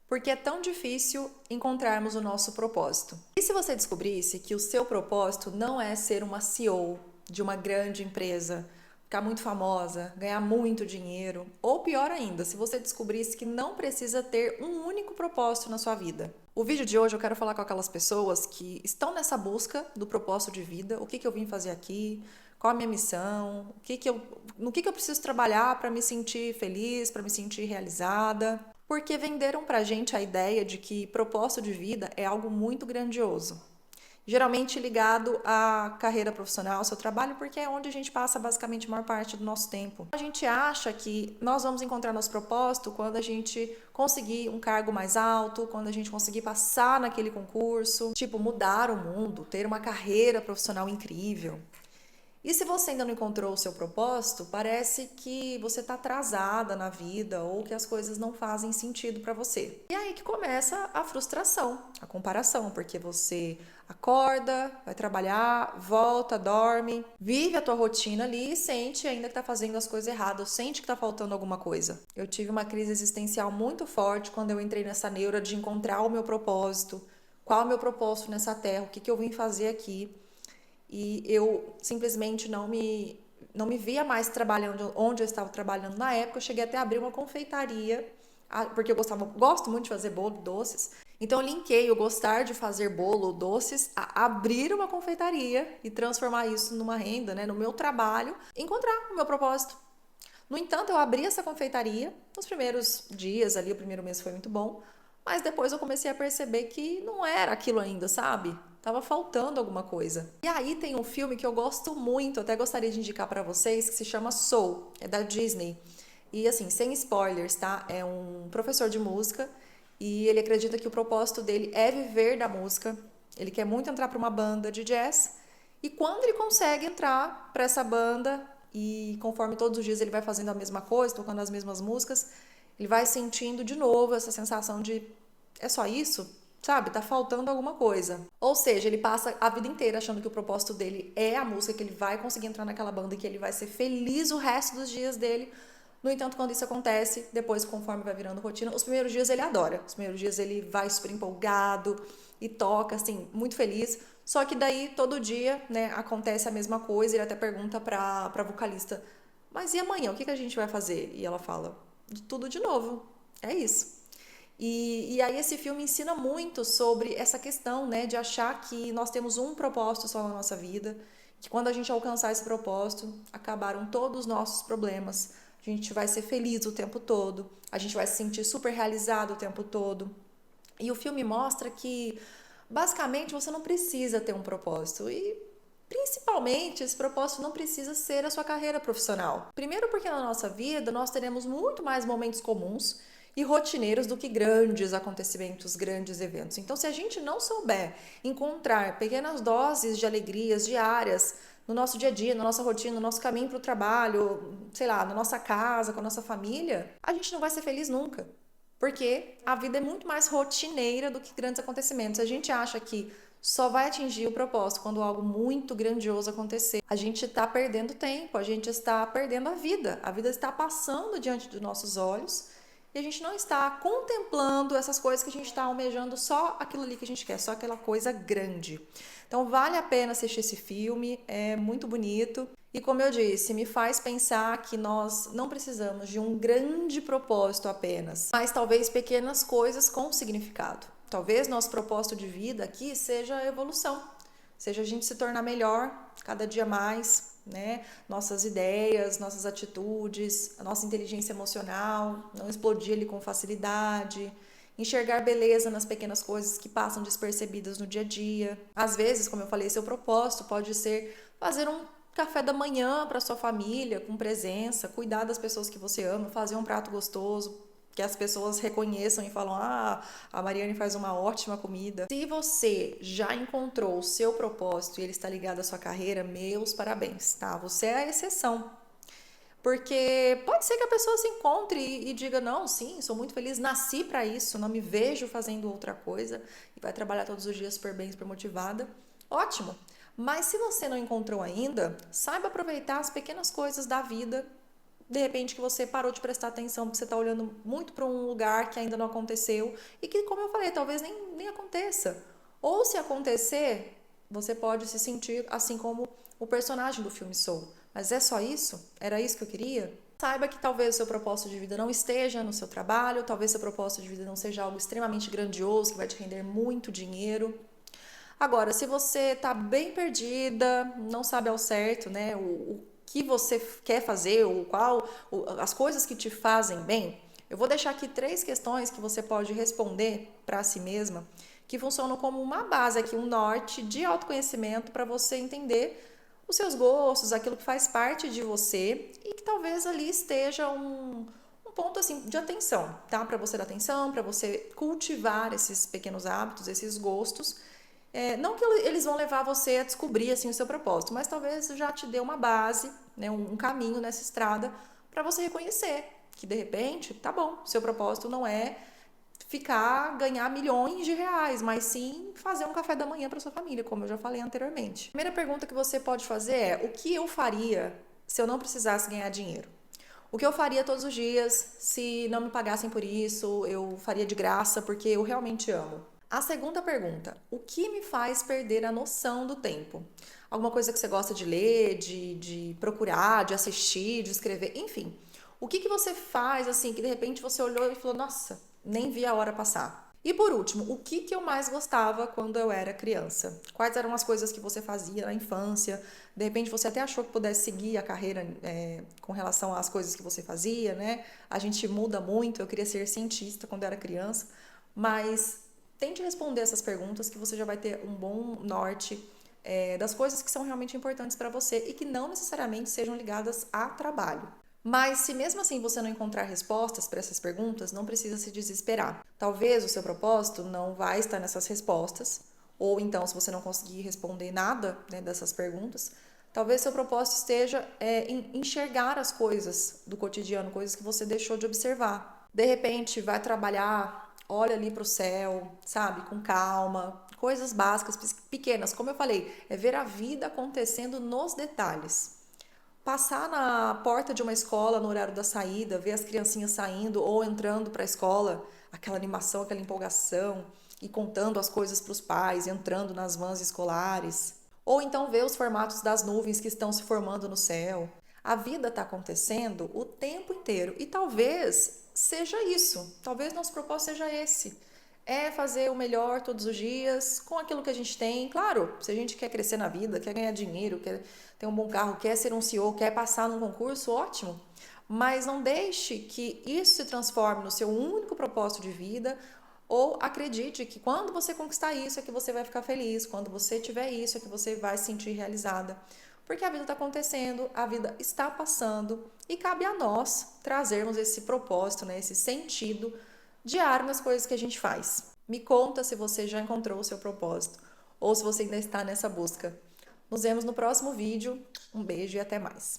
Porque é tão difícil encontrarmos o nosso propósito. E se você descobrisse que o seu propósito não é ser uma CEO de uma grande empresa, ficar muito famosa, ganhar muito dinheiro, ou pior ainda, se você descobrisse que não precisa ter um único propósito na sua vida. O vídeo de hoje eu quero falar com aquelas pessoas que estão nessa busca do propósito de vida, o que eu vim fazer aqui, qual a minha missão, no que eu preciso trabalhar para me sentir feliz, para me sentir realizada. Porque venderam pra gente a ideia de que propósito de vida é algo muito grandioso. Geralmente ligado à carreira profissional, ao seu trabalho, porque é onde a gente passa basicamente a maior parte do nosso tempo. A gente acha que nós vamos encontrar nosso propósito quando a gente conseguir um cargo mais alto, quando a gente conseguir passar naquele concurso, tipo mudar o mundo, ter uma carreira profissional incrível. E se você ainda não encontrou o seu propósito, parece que você está atrasada na vida ou que as coisas não fazem sentido para você. E aí que começa a frustração, a comparação, porque você acorda, vai trabalhar, volta, dorme, vive a tua rotina ali e sente ainda que está fazendo as coisas erradas, sente que está faltando alguma coisa. Eu tive uma crise existencial muito forte quando eu entrei nessa neura de encontrar o meu propósito, qual é o meu propósito nessa terra, o que eu vim fazer aqui. E eu simplesmente não me via mais trabalhando onde eu estava trabalhando na época. Eu cheguei até a abrir uma confeitaria, porque eu gosto muito de fazer bolo, doces. Então eu linkei o gostar de fazer bolo, doces, a abrir uma confeitaria e transformar isso numa renda, né, no meu trabalho, encontrar o meu propósito. No entanto, eu abri essa confeitaria, nos primeiros dias ali, o primeiro mês foi muito bom, mas depois eu comecei a perceber que não era aquilo ainda, sabe? Tava faltando alguma coisa. E aí tem um filme que eu gosto muito, até gostaria de indicar pra vocês, que se chama Soul, é da Disney. E assim, sem spoilers, tá? É um professor de música e ele acredita que o propósito dele é viver da música. Ele quer muito entrar para uma banda de jazz e quando ele consegue entrar para essa banda e conforme todos os dias ele vai fazendo a mesma coisa, tocando as mesmas músicas, ele vai sentindo de novo essa sensação de é só isso? Sabe? Tá faltando alguma coisa. Ou seja, ele passa a vida inteira achando que o propósito dele é a música, que ele vai conseguir entrar naquela banda e que ele vai ser feliz o resto dos dias dele. No entanto, quando isso acontece, depois, conforme vai virando rotina, os primeiros dias ele adora. Os primeiros dias ele vai super empolgado e toca, assim, muito feliz. Só que daí, todo dia, né, acontece a mesma coisa. Ele até pergunta pra vocalista, mas e amanhã, o que a gente vai fazer? E ela fala, tudo de novo. É isso. E aí esse filme ensina muito sobre essa questão, né, de achar que nós temos um propósito só na nossa vida, que quando a gente alcançar esse propósito, acabaram todos os nossos problemas. A gente vai ser feliz o tempo todo, a gente vai se sentir super realizado o tempo todo. E o filme mostra que, basicamente, você não precisa ter um propósito. E, principalmente, esse propósito não precisa ser a sua carreira profissional. Primeiro, porque na nossa vida nós teremos muito mais momentos comuns e rotineiros do que grandes acontecimentos, grandes eventos. Então, se a gente não souber encontrar pequenas doses de alegrias diárias no nosso dia a dia, na nossa rotina, no nosso caminho para o trabalho, sei lá, na nossa casa, com a nossa família, a gente não vai ser feliz nunca. Porque a vida é muito mais rotineira do que grandes acontecimentos. A gente acha que só vai atingir o propósito quando algo muito grandioso acontecer. A gente está perdendo tempo, a gente está perdendo a vida. A vida está passando diante dos nossos olhos e a gente não está contemplando essas coisas que a gente está almejando, só aquilo ali que a gente quer, só aquela coisa grande. Então vale a pena assistir esse filme, é muito bonito. E como eu disse, me faz pensar que nós não precisamos de um grande propósito apenas, mas talvez pequenas coisas com significado. Talvez nosso propósito de vida aqui seja a evolução, seja a gente se tornar melhor cada dia mais, né? Nossas ideias, nossas atitudes, a nossa inteligência emocional, não explodir ali com facilidade, enxergar beleza nas pequenas coisas que passam despercebidas no dia a dia. Às vezes, como eu falei, seu propósito pode ser fazer um café da manhã para sua família, com presença, cuidar das pessoas que você ama, fazer um prato gostoso, que as pessoas reconheçam e falam: ah, a Mariane faz uma ótima comida. Se você já encontrou o seu propósito e ele está ligado à sua carreira, meus parabéns, tá? Você é a exceção. Porque pode ser que a pessoa se encontre e diga: não, sim, sou muito feliz, nasci para isso, não me vejo fazendo outra coisa, e vai trabalhar todos os dias super bem, super motivada. Ótimo! Mas se você não encontrou ainda, saiba aproveitar as pequenas coisas da vida de repente que você parou de prestar atenção porque você está olhando muito para um lugar que ainda não aconteceu e que, como eu falei, talvez nem aconteça. Ou se acontecer, você pode se sentir assim como o personagem do filme Soul. Mas é só isso? Era isso que eu queria? Saiba que talvez o seu propósito de vida não esteja no seu trabalho, talvez seu propósito de vida não seja algo extremamente grandioso que vai te render muito dinheiro. Agora, se você está bem perdida, não sabe ao certo, né, o que você quer fazer, as coisas que te fazem bem, eu vou deixar aqui 3 questões que você pode responder para si mesma, que funcionam como uma base aqui, um norte de autoconhecimento para você entender os seus gostos, aquilo que faz parte de você e que talvez ali esteja um ponto assim de atenção, tá? Para você dar atenção, para você cultivar esses pequenos hábitos, esses gostos. Não que eles vão levar você a descobrir assim o seu propósito, mas talvez já te dê uma base, né, um caminho nessa estrada para você reconhecer que de repente, tá bom, seu propósito não é ganhar milhões de reais, mas sim fazer um café da manhã para sua família, como eu já falei anteriormente. A primeira pergunta que você pode fazer é: o que eu faria se eu não precisasse ganhar dinheiro? O que eu faria todos os dias se não me pagassem por isso? Eu faria de graça porque eu realmente amo. A segunda pergunta: o que me faz perder a noção do tempo? Alguma coisa que você gosta de ler, de procurar, de assistir, de escrever, enfim. O que você faz assim que de repente você olhou e falou: nossa, nem vi a hora passar? E por último, o que eu mais gostava quando eu era criança? Quais eram as coisas que você fazia na infância? De repente você até achou que pudesse seguir a carreira com relação às coisas que você fazia, né? A gente muda muito. Eu queria ser cientista quando eu era criança, mas tente responder essas perguntas que você já vai ter um bom norte das coisas que são realmente importantes para você e que não necessariamente sejam ligadas a trabalho. Mas se mesmo assim você não encontrar respostas para essas perguntas, não precisa se desesperar. Talvez o seu propósito não vai estar nessas respostas, ou então se você não conseguir responder nada, né, dessas perguntas, talvez seu propósito esteja em enxergar as coisas do cotidiano, coisas que você deixou de observar. De repente, vai trabalhar, olha ali para o céu, sabe, com calma, coisas básicas, pequenas, como eu falei, é ver a vida acontecendo nos detalhes. Passar na porta de uma escola no horário da saída, ver as criancinhas saindo ou entrando para a escola, aquela animação, aquela empolgação, e contando as coisas para os pais, entrando nas vans escolares. Ou então ver os formatos das nuvens que estão se formando no céu. A vida está acontecendo o tempo inteiro e talvez seja isso, talvez nosso propósito seja esse. É fazer o melhor todos os dias com aquilo que a gente tem. Claro, se a gente quer crescer na vida, quer ganhar dinheiro, quer ter um bom carro, quer ser um CEO, quer passar num concurso, ótimo. Mas não deixe que isso se transforme no seu único propósito de vida ou acredite que quando você conquistar isso é que você vai ficar feliz, quando você tiver isso é que você vai se sentir realizada. Porque a vida está acontecendo, a vida está passando e cabe a nós trazermos esse propósito, né, esse sentido diário nas coisas que a gente faz. Me conta se você já encontrou o seu propósito ou se você ainda está nessa busca. Nos vemos no próximo vídeo. Um beijo e até mais.